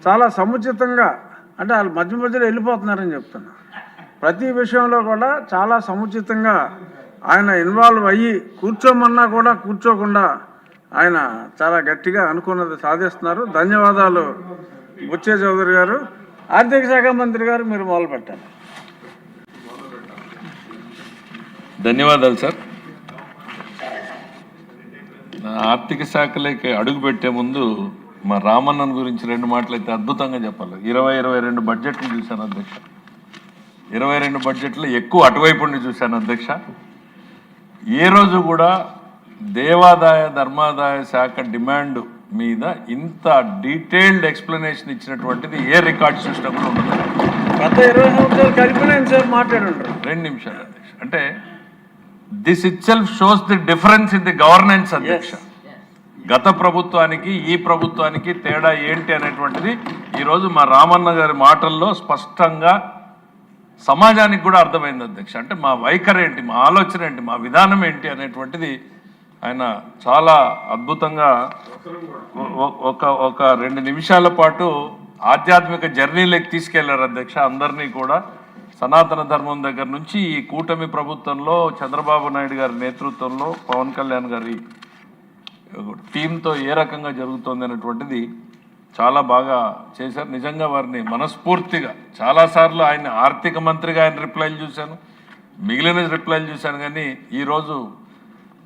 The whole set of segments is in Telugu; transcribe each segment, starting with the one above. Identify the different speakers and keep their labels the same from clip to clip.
Speaker 1: చాలా సముచితంగా, అంటే వాళ్ళు మధ్య మధ్యలో వెళ్ళిపోతున్నారని చెప్తున్నా, ప్రతి విషయంలో కూడా చాలా సముచితంగా ఆయన ఇన్వాల్వ్ అయ్యి కూర్చోమన్నా కూడా కూర్చోకుండా ఆయన చాలా గట్టిగా అనుకున్నది సాధిస్తున్నారు. ధన్యవాదాలు బుచ్చే చౌదరి గారు. ఆర్థిక శాఖ మంత్రి గారు, మీరు మొదలు పెట్టండి.
Speaker 2: ధన్యవాదాలు సార్. ఆర్థిక శాఖలోకి అడుగు పెట్టే ముందు మా రామన్నన్ గురించి 2 మాటలు అయితే అద్భుతంగా చెప్పాలి. 22 బడ్జెట్లు చూశాను అధ్యక్ష. 22 బడ్జెట్లు ఎక్కువ అటువైపు ఉండి చూశాను అధ్యక్ష. ఏ రోజు కూడా దేవాదాయ ధర్మాదాయ శాఖ డిమాండ్ మీద ఇంత డీటెయిల్డ్ ఎక్స్ప్లెనేషన్ ఇచ్చినటువంటిది ఏ రికార్డ్ సిస్టమ్ కూడా ఉండదు.
Speaker 1: గత 20 సంవత్సరాలు కలిపిన మాట్లాడుంటారు.
Speaker 2: 2 నిమిషాలు అధ్యక్ష. అంటే this it self shows the difference in the governance అధ్యక్ష. గత ప్రభుత్వానికి ఈ ప్రభుత్వానికి తేడా ఏంటి అనేటువంటిది ఈరోజు మా రామన్న గారి మాటల్లో స్పష్టంగా సమాజానికి కూడా అర్థమైంది అధ్యక్ష. అంటే మా వైఖరి ఏంటి, మా ఆలోచన ఏంటి, మా విధానం ఏంటి అనేటువంటిది ఆయన చాలా అద్భుతంగా ఒక 2 నిమిషాల పాటు ఆధ్యాత్మిక జర్నీలోకి తీసుకెళ్లారు అధ్యక్ష. అందరినీ కూడా సనాతన ధర్మం దగ్గర నుంచి ఈ కూటమి ప్రభుత్వంలో చంద్రబాబు నాయుడు గారి నేతృత్వంలో పవన్ కళ్యాణ్ గారి టీంతో ఏ రకంగా జరుగుతుంది అనేటువంటిది చాలా బాగా చేశారు. నిజంగా వారిని మనస్ఫూర్తిగా చాలాసార్లు ఆయన ఆర్థిక మంత్రిగా ఆయన రిప్లైలు చూశాను, మిగిలిన రిప్లైలు చూశాను. కానీ ఈరోజు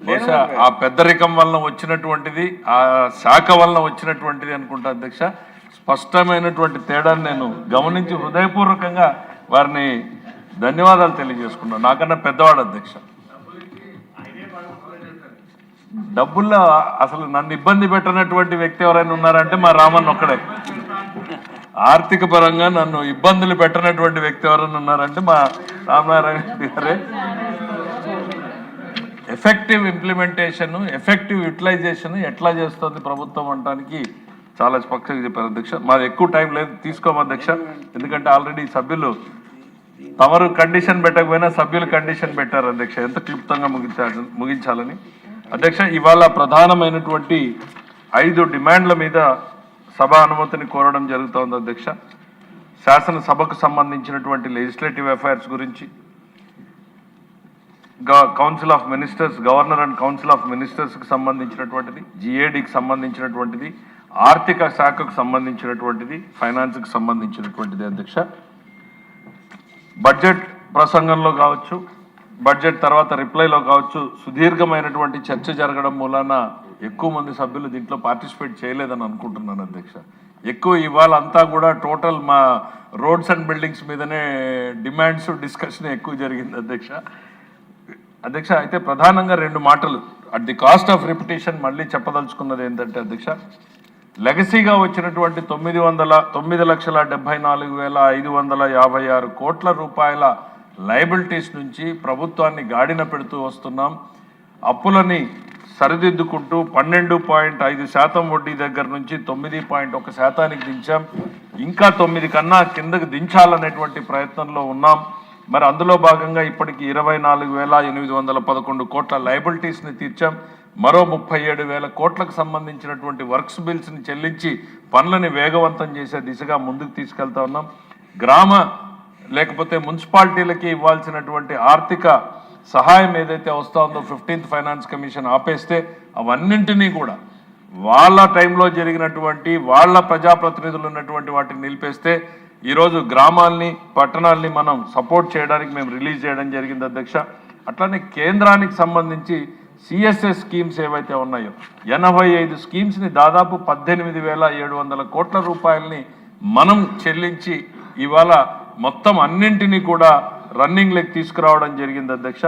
Speaker 2: బహుశా ఆ పెద్దరికం వలన వచ్చినటువంటిది, ఆ శాఖ వలన వచ్చినటువంటిది అనుకుంటా అధ్యక్ష. స్పష్టమైనటువంటి తేడాన్ని నేను గమనించి హృదయపూర్వకంగా వారిని ధన్యవాదాలు తెలియజేసుకున్నాను. నాకన్నా పెద్దవాడు అధ్యక్ష. డబ్బుల్లో అసలు నన్ను ఇబ్బంది పెట్టినటువంటి వ్యక్తి ఎవరైనా ఉన్నారంటే మా రామన్ ఒక్కడే. ఆర్థిక పరంగా నన్ను ఇబ్బందులు పెట్టినటువంటి వ్యక్తి ఎవరైనా ఉన్నారంటే మా రామనారాయణ గారే. ఎఫెక్టివ్ ఇంప్లిమెంటేషన్, ఎఫెక్టివ్ యూటిలైజేషన్ ఎట్లా చేస్తుంది ప్రభుత్వం అనడానికి చాలా స్పష్టంగా చెప్పారు అధ్యక్ష. మాది ఎక్కువ టైం లేదు, తీసుకోము అధ్యక్ష. ఎందుకంటే ఆల్రెడీ సభ్యులు తమరు కండిషన్ పెట్టకపోయినా సభ్యులు కండిషన్ పెట్టారు అధ్యక్ష, ఎంత క్లుప్తంగా ముగించాలని. అధ్యక్ష, ఇవాళ ప్రధానమైనటువంటి 5 డిమాండ్ల మీద సభ అనుమతిని కోరడం జరుగుతోంది అధ్యక్ష. శాసనసభకు సంబంధించినటువంటి లెజిస్లేటివ్ అఫైర్స్ గురించి, council of ministers, governor and council of మినిస్టర్స్కి సంబంధించినటువంటిది, జిఏడికి సంబంధించినటువంటిది, ఆర్థిక శాఖకు సంబంధించినటువంటిది, ఫైనాన్స్కి సంబంధించినటువంటిది అధ్యక్ష. బడ్జెట్ ప్రసంగంలో కావచ్చు, బడ్జెట్ తర్వాత రిప్లైలో కావచ్చు, సుదీర్ఘమైనటువంటి చర్చ జరగడం మూలాన ఎక్కువ మంది సభ్యులు దీంట్లో పార్టిసిపేట్ చేయలేదని అనుకుంటున్నాను అధ్యక్ష. ఎక్కువ ఇవాళ అంతా కూడా టోటల్ మా రోడ్స్ అండ్ బిల్డింగ్స్ మీదనే డిమాండ్స్ డిస్కషన్ ఎక్కువ జరిగింది అధ్యక్ష. అధ్యక్ష, అయితే ప్రధానంగా 2 మాటలు at the cost of repetition మళ్ళీ చెప్పదలుచుకున్నది ఏంటంటే అధ్యక్ష, లెగసీగా వచ్చినటువంటి 9,74,556 కోట్ల రూపాయల లయబిలిటీస్ నుంచి ప్రభుత్వాన్ని గాడిన పెడుతూ వస్తున్నాం. అప్పులని సరిదిద్దుకుంటూ 12.5% వడ్డీ దగ్గర నుంచి 9.1% దించాం. ఇంకా 9 కన్నా కిందకు దించాలనేటువంటి ప్రయత్నంలో ఉన్నాం. మరి అందులో భాగంగా ఇప్పటికి 24,811 కోట్ల లయబిలిటీస్ని తీర్చాం. మరో 37,000 కోట్లకు సంబంధించినటువంటి వర్క్స్ బిల్స్ని చెల్లించి పనులని వేగవంతం చేసే దిశగా ముందుకు తీసుకెళ్తా ఉన్నాం. గ్రామ లేకపోతే మున్సిపాలిటీలకి ఇవ్వాల్సినటువంటి ఆర్థిక సహాయం ఏదైతే వస్తూ ఉందో 15th ఫైనాన్స్ కమిషన్ ఆపేస్తే అవన్నింటినీ కూడా వాళ్ళ టైంలో జరిగినటువంటి వాళ్ళ ప్రజాప్రతినిధులు ఉన్నటువంటి వాటిని నిలిపేస్తే ఈరోజు గ్రామాల్ని పట్టణాలని మనం సపోర్ట్ చేయడానికి మేము రిలీజ్ చేయడం జరిగింది అధ్యక్ష. అట్లానే కేంద్రానికి సంబంధించి సిఎస్ఎస్ స్కీమ్స్ ఏవైతే ఉన్నాయో 85 స్కీమ్స్ని దాదాపు 18,700 కోట్ల రూపాయలని మనం చెల్లించి ఇవాళ మొత్తం అన్నింటినీ కూడా రన్నింగ్లోకి తీసుకురావడం జరిగింది అధ్యక్ష.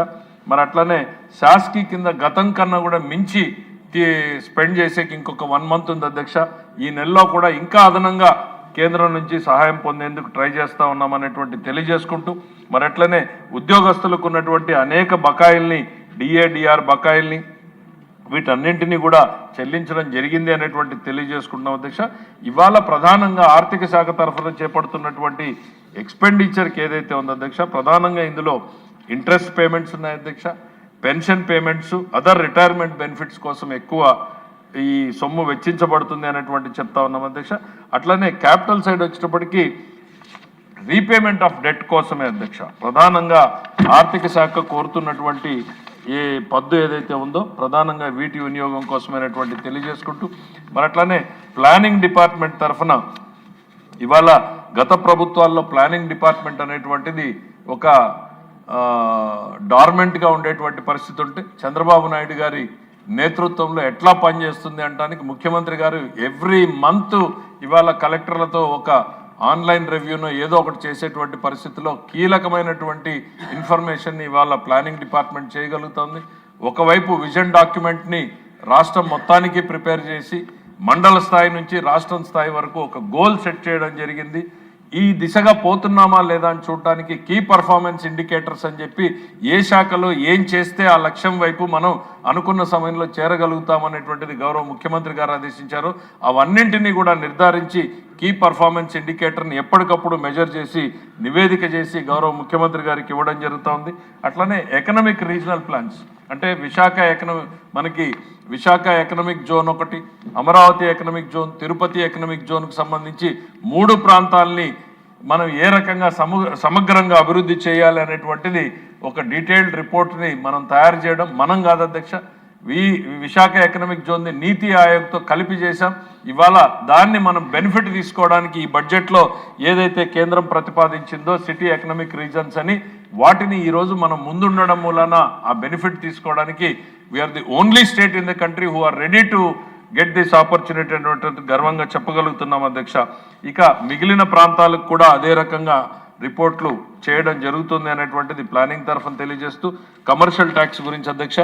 Speaker 2: మరి అట్లనే శాసకి కింద గతం కన్నా కూడా మించి స్పెండ్ చేసేకి ఇంకొక 1 మంత్ ఉంది అధ్యక్ష. ఈ నెలలో కూడా ఇంకా అదనంగా కేంద్రం నుంచి సహాయం పొందేందుకు ట్రై చేస్తూ ఉన్నామనేటువంటి తెలియజేసుకుంటూ, మరి అట్లనే ఉద్యోగస్తులకు ఉన్నటువంటి అనేక బకాయిల్ని, డిఏడిఆర్ బకాయిల్ని, వీటన్నింటినీ కూడా చెల్లించడం జరిగింది అనేటువంటి తెలియజేసుకుంటున్నాం అధ్యక్ష. ఇవాళ ప్రధానంగా ఆర్థిక శాఖ తరఫున చేపడుతున్నటువంటి ఎక్స్పెండిచర్కి ఏదైతే ఉందో అధ్యక్ష, ప్రధానంగా ఇందులో ఇంట్రెస్ట్ పేమెంట్స్ ఉన్నాయి అధ్యక్ష, pension payments, other retirement benefits కోసం ఎక్కువ ఈ సొమ్ము వెచ్చించబడుతుంది అనేటువంటి చెప్తా ఉన్నాం అధ్యక్ష. అట్లనే క్యాపిటల్ సైడ్ వచ్చేటప్పటికి రీపేమెంట్ ఆఫ్ డెట్ కోసమే అధ్యక్ష ప్రధానంగా ఆర్థిక శాఖ కోరుతున్నటువంటి ఏ పద్దు ఏదైతే ఉందో ప్రధానంగా వీటి వినియోగం కోసమైనటువంటి తెలియజేసుకుంటూ మరి అట్లానే ప్లానింగ్ డిపార్ట్మెంట్ తరఫున ఇవాళ గత ప్రభుత్వాల్లో ప్లానింగ్ డిపార్ట్మెంట్ అనేటువంటిది ఒక డార్మెంట్గా ఉండేటువంటి పరిస్థితి ఉంటే చంద్రబాబు నాయుడు గారి నేతృత్వంలో ఎట్లా పనిచేస్తుంది అనడానికి ముఖ్యమంత్రి గారు ఎవ్రీ మంత్ ఇవాళ కలెక్టర్లతో ఒక ఆన్లైన్ రివ్యూను ఏదో ఒకటి చేసేటువంటి పరిస్థితిలో కీలకమైనటువంటి ఇన్ఫర్మేషన్ ఇవాళ ప్లానింగ్ డిపార్ట్మెంట్ చేయగలుగుతుంది. ఒకవైపు విజన్ డాక్యుమెంట్ని రాష్ట్రం మొత్తానికి ప్రిపేర్ చేసి మండల స్థాయి నుంచి రాష్ట్రం స్థాయి వరకు ఒక గోల్ సెట్ చేయడం జరిగింది. ఈ దిశగా పోతున్నామా లేదా అని చూడటానికి కీ పర్ఫార్మెన్స్ ఇండికేటర్స్ అని చెప్పి ఏ శాఖలో ఏం చేస్తే ఆ లక్ష్యం వైపు మనం అనుకున్న సమయంలో చేరగలుగుతామనేటువంటిది గౌరవ ముఖ్యమంత్రి గారు ఆదేశించారు. అవన్నింటినీ కూడా నిర్ధారించి కీ పర్ఫార్మెన్స్ ఇండికేటర్ని ఎప్పటికప్పుడు మెజర్ చేసి నివేదిక చేసి గౌరవ ముఖ్యమంత్రి గారికి ఇవ్వడం జరుగుతోంది. అట్లనే ఎకనామిక్ రీజనల్ ప్లాన్స్ అంటే మనకి విశాఖ ఎకనామిక్ జోన్ ఒకటి, Amaravati economic zone, Tirupati economic జోన్కు సంబంధించి 3 ప్రాంతాలని మనం ఏ రకంగా సమగ్రంగా అభివృద్ధి చేయాలి అనేటువంటిది ఒక డీటెయిల్డ్ రిపోర్ట్ని మనం తయారు చేయడం మనం కాదు అధ్యక్ష, విశాఖ ఎకనామిక్ జోన్ని నీతి ఆయోగ్తో కలిపి చేశాం. ఇవాళ దాన్ని మనం బెనిఫిట్ తీసుకోవడానికి ఈ బడ్జెట్లో ఏదైతే కేంద్రం ప్రతిపాదించిందో సిటీ ఎకనామిక్ రీజన్స్ అని వాటిని ఈరోజు మనం ముందుండడం మూలన ఆ బెనిఫిట్ తీసుకోవడానికి we are the only state in the country who are ready to get this opportunity అనేటువంటి గర్వంగా చెప్పగలుగుతున్నాం అధ్యక్ష. ఇక మిగిలిన ప్రాంతాలకు కూడా అదే రకంగా రిపోర్ట్లు చేయడం జరుగుతుంది అనేటువంటిది ప్లానింగ్ తరఫున తెలియజేస్తూ కమర్షియల్ ట్యాక్స్ గురించి అధ్యక్ష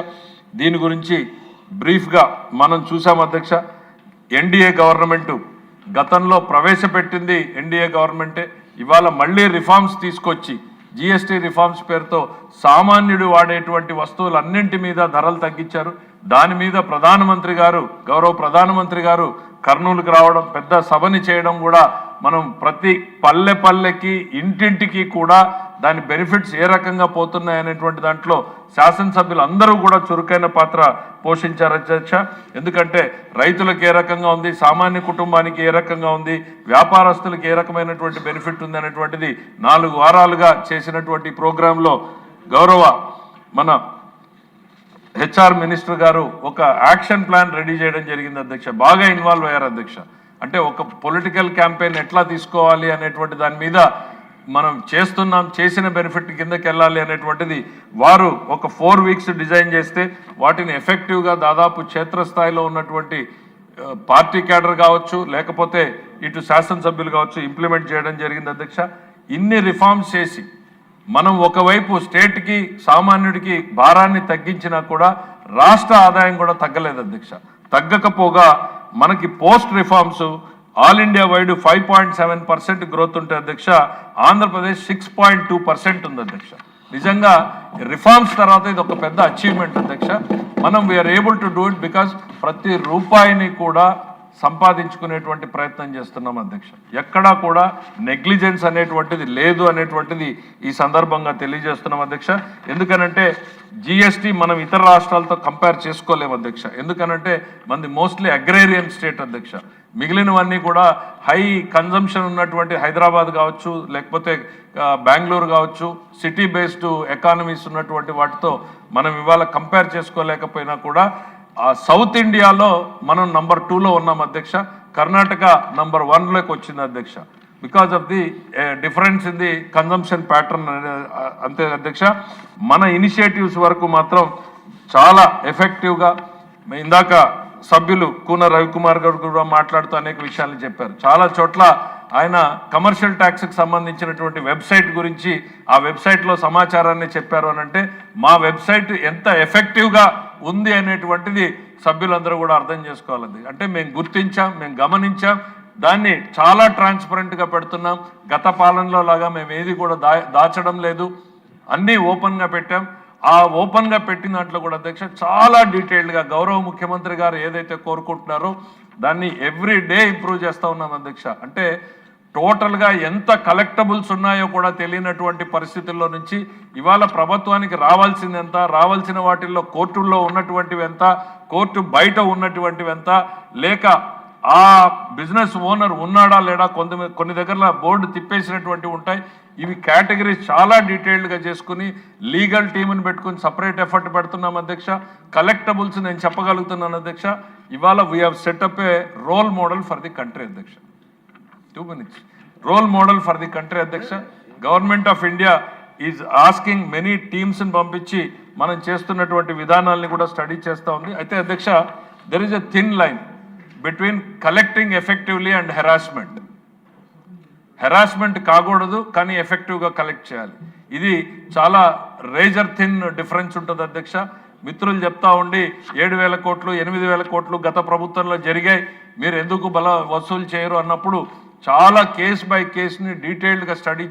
Speaker 2: దీని గురించి బ్రీఫ్గా మనం చూసాం అధ్యక్ష. ఎన్డీఏ గవర్నమెంటు గతంలో ప్రవేశపెట్టింది ఎన్డీఏ గవర్నమెంటే, ఇవాళ మళ్ళీ రిఫార్మ్స్ తీసుకొచ్చి జిఎస్టీ రిఫార్మ్స్ పేరుతో సామాన్యుడు వాడేటువంటి వస్తువులన్నింటి మీద ధరలు తగ్గించారు. దాని మీద గౌరవ ప్రధానమంత్రి గారు కర్నూలుకు రావడం, పెద్ద సభని చేయడం కూడా మనం ప్రతి పల్లెకి ఇంటింటికి కూడా దాని బెనిఫిట్స్ ఏ రకంగా పోతున్నాయి అనేటువంటి దాంట్లో శాసనసభ్యులు అందరూ కూడా చురుకైన పాత్ర పోషించారు అధ్యక్ష. ఎందుకంటే రైతులకు ఏ రకంగా ఉంది, సామాన్య కుటుంబానికి ఏ రకంగా ఉంది, వ్యాపారస్తులకు ఏ రకమైనటువంటి బెనిఫిట్ ఉంది అనేటువంటిది 4 వారాలుగా చేసినటువంటి ప్రోగ్రాంలో గౌరవ మన హెచ్ఆర్ మినిస్టర్ గారు ఒక యాక్షన్ ప్లాన్ రెడీ చేయడం జరిగింది అధ్యక్ష. బాగా ఇన్వాల్వ్ అయ్యారు అధ్యక్ష. అంటే ఒక పొలిటికల్ క్యాంపెయిన్ ఎట్లా తీసుకోవాలి అనేటువంటి దాని మీద మనం చేసిన బెనిఫిట్ కిందకి వెళ్ళాలి అనేటువంటిది వారు ఒక 4 వీక్స్ డిజైన్ చేస్తే వాటిని ఎఫెక్టివ్గా దాదాపు క్షేత్రస్థాయిలో ఉన్నటువంటి పార్టీ క్యాడర్ కావచ్చు లేకపోతే ఇటు శాసనసభ్యులు కావచ్చు ఇంప్లిమెంట్ చేయడం జరిగింది అధ్యక్ష. ఇన్ని రిఫార్మ్స్ చేసి మనం ఒకవైపు స్టేట్కి సామాన్యుడికి భారాన్ని తగ్గించినా కూడా రాష్ట్ర ఆదాయం కూడా తగ్గలేదు అధ్యక్ష. తగ్గకపోగా మనకి post reforms all India wide 5.7% growth ఉంటే అధ్యక్ష, ఆంధ్రప్రదేశ్ 6.2% ఉంది అధ్యక్ష. నిజంగా రిఫార్మ్స్ తర్వాత ఇది ఒక పెద్ద అచీవ్మెంట్ అధ్యక్ష. మనం we are able to do it because ప్రతి రూపాయిని కూడా సంపాదించుకునేటువంటి ప్రయత్నం చేస్తున్నాం అధ్యక్ష. ఎక్కడా కూడా నెగ్లిజెన్స్ అనేటువంటిది లేదు అనేటువంటిది ఈ సందర్భంగా తెలియజేస్తున్నాం అధ్యక్ష. ఎందుకనంటే జిఎస్టీ మనం ఇతర రాష్ట్రాలతో కంపేర్ చేసుకోలేము అధ్యక్ష. ఎందుకనంటే మనది మోస్ట్లీ అగ్రేరియన్ స్టేట్ అధ్యక్ష. మిగిలినవన్నీ కూడా హై కన్జంప్షన్ ఉన్నటువంటి హైదరాబాద్ కావచ్చు లేకపోతే బెంగళూరు కావచ్చు సిటీ బేస్డ్ ఎకానమీస్ ఉన్నటువంటి వాటితో మనం ఇవాళ కంపేర్ చేసుకోలేకపోయినా కూడా సౌత్ ఇండియాలో మనం నంబర్ 2లో ఉన్నాం అధ్యక్ష. కర్ణాటక నంబర్ 1లోకి వచ్చింది అధ్యక్ష because of the difference in the consumption pattern అంతే అధ్యక్ష. మన ఇనిషియేటివ్స్ వరకు మాత్రం చాలా ఎఫెక్టివ్గా ఇందాక సభ్యులు కూన రవికుమార్ గారు కూడా మాట్లాడుతూ అనేక విషయాలు చెప్పారు. చాలా చోట్ల ఆయన కమర్షియల్ ట్యాక్స్కి సంబంధించినటువంటి వెబ్సైట్ గురించి ఆ వెబ్సైట్లో సమాచారాన్ని చెప్పారు అని అంటే మా వెబ్సైట్ ఎంత ఎఫెక్టివ్గా ఉంది అనేటువంటిది సభ్యులందరూ కూడా అర్థం చేసుకోవాలి. అంటే మేము గుర్తించాం, మేము గమనించాం, దాన్ని చాలా ట్రాన్స్పరెంట్గా పెడుతున్నాం. గత పాలనలో లాగా మేము ఏది కూడా దాచడం లేదు, అన్నీ ఓపెన్గా పెట్టాం. ఆ ఓపెన్గా పెట్టిన దాంట్లో కూడా అధ్యక్ష చాలా డీటెయిల్డ్గా గౌరవ ముఖ్యమంత్రి గారు ఏదైతే కోరుకుంటున్నారో దాన్ని ఎవ్రీ డే ఇంప్రూవ్ చేస్తూ ఉన్నాం అధ్యక్ష. అంటే టోటల్గా ఎంత కలెక్టబుల్స్ ఉన్నాయో కూడా తెలియనటువంటి పరిస్థితుల్లో నుంచి ఇవాళ ప్రభుత్వానికి రావాల్సింది ఎంత, రావాల్సిన వాటిల్లో కోర్టుల్లో ఉన్నటువంటివి ఎంత, కోర్టు బయట ఉన్నటువంటివి ఎంత, లేక ఆ బిజినెస్ ఓనర్ ఉన్నాడా లేడా, కొన్ని దగ్గర బోర్డు తిప్పేసినటువంటివి ఉంటాయి. ఇవి కేటగిరీస్ చాలా డీటెయిల్డ్గా చేసుకుని లీగల్ టీమ్ని పెట్టుకుని సపరేట్ ఎఫర్ట్ పెడుతున్నాం అధ్యక్ష. కలెక్టబుల్స్ నేను చెప్పగలుగుతున్నాను అధ్యక్ష, ఇవాళ we have set up a role model for the country అధ్యక్ష. 2 minutes. Role model for the country అధ్యక్ష. Government of India is asking many టీమ్స్ని పంపించి మనం చేస్తున్నటువంటి విధానాలని కూడా స్టడీ చేస్తూ ఉంది. అయితే అధ్యక్ష, there is a thin line between collecting effectively and harassment. Harassment కాకూడదు, కానీ ఎఫెక్టివ్గా కలెక్ట్ చేయాలి. ఇది చాలా రేజర్ థిన్ డిఫరెన్స్ ఉంటుంది అధ్యక్ష. మిత్రులు చెప్తా ఉండి 7,000 కోట్లు 8,000 కోట్లు గత ప్రభుత్వంలో జరిగాయి, మీరు ఎందుకు వసూలు చేయరు అన్నప్పుడు చాలా కేస్ బై కేస్ని డీటెయిల్డ్గా స్టడీ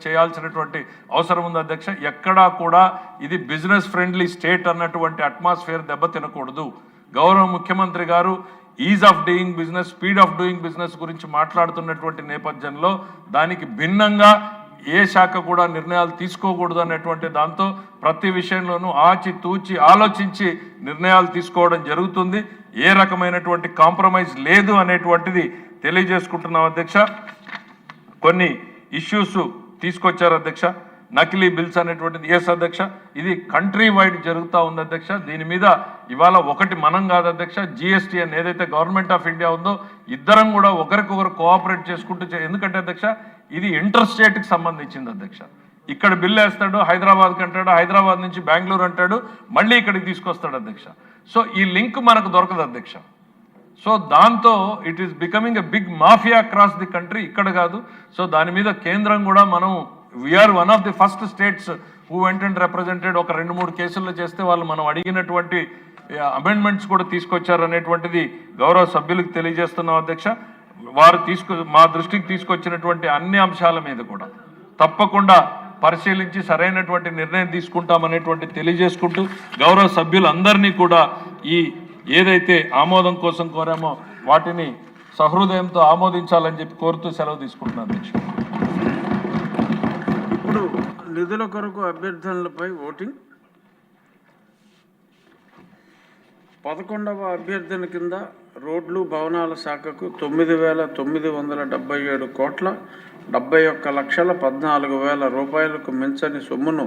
Speaker 2: చేయాల్సినటువంటి అవసరం ఉంది అధ్యక్ష. ఎక్కడా కూడా ఇది బిజినెస్ ఫ్రెండ్లీ స్టేట్ అన్నటువంటి అట్మాస్ఫియర్ దెబ్బతినకూడదు. గౌరవ ముఖ్యమంత్రి గారు is of doing business, speed of doing business గురించి మాట్లాడుతున్నటువంటి నేపథ్యంలో దానికి భిన్నంగా ఏ శాఖ కూడా నిర్ణయాలు తీసుకోకూడదు అనేటువంటి దాంతో ప్రతి విషయంలోనూ ఆచి తూచి ఆలోచించి నిర్ణయాలు తీసుకోవడం జరుగుతుంది. ఏ రకమైనటువంటి కాంప్రమైజ్ లేదు అనేటువంటిది తెలియజేసుకుంటున్నాం అధ్యక్ష. కొన్ని ఇష్యూస్ తీసుకొచ్చారు అధ్యక్ష. నకిలీ బిల్స్ అనేటువంటిది ఎస్ అధ్యక్ష, ఇది కంట్రీ వైడ్ జరుగుతూ ఉంది అధ్యక్ష. దీని మీద ఇవాళ ఒకటి మనం కాదు అధ్యక్ష, జిఎస్టీ అని ఏదైతే గవర్నమెంట్ ఆఫ్ ఇండియా ఉందో ఇద్దరం కూడా ఒకరికొకరు కోఆపరేట్ చేసుకుంటూ ఎందుకంటే అధ్యక్ష ఇది ఇంటర్ స్టేట్కి సంబంధించింది అధ్యక్ష. ఇక్కడ బిల్లు వేస్తాడు, హైదరాబాద్కి అంటాడు, హైదరాబాద్ నుంచి బెంగళూరు అంటాడు, మళ్ళీ ఇక్కడికి తీసుకొస్తాడు అధ్యక్ష. సో ఈ లింక్ మనకు దొరకదు అధ్యక్ష. సో దాంతో it is becoming a big mafia across the country, ఇక్కడ కాదు. సో దాని మీద కేంద్రం కూడా మనం we are one of the first states who went and represented. ఒక 2-3 కేసుల్లో చేస్తే వాళ్ళు మనం అడిగినటువంటి అమెండ్మెంట్స్ కూడా తీసుకొచ్చారు అనేటువంటిది గౌరవ సభ్యులకు తెలియజేస్తున్నాం అధ్యక్ష. వారు మా దృష్టికి తీసుకొచ్చినటువంటి అన్ని అంశాల మీద కూడా తప్పకుండా పరిశీలించి సరైనటువంటి నిర్ణయం తీసుకుంటామనేటువంటి తెలియజేసుకుంటూ గౌరవ సభ్యులందరినీ కూడా ఈ ఏదైతే ఆమోదం కోసం కోరామో వాటిని సహృదయంతో ఆమోదించాలని చెప్పి కోరుతూ సెలవు తీసుకుంటున్నాను అధ్యక్ష.
Speaker 1: ఇప్పుడు నిధుల కొరకు అభ్యర్థనలపై ఓటింగ్. 11వ అభ్యర్థన కింద రోడ్లు భవనాల శాఖకు 9,977 కోట్ల 71,14,000 రూపాయలకు మించని సొమ్మును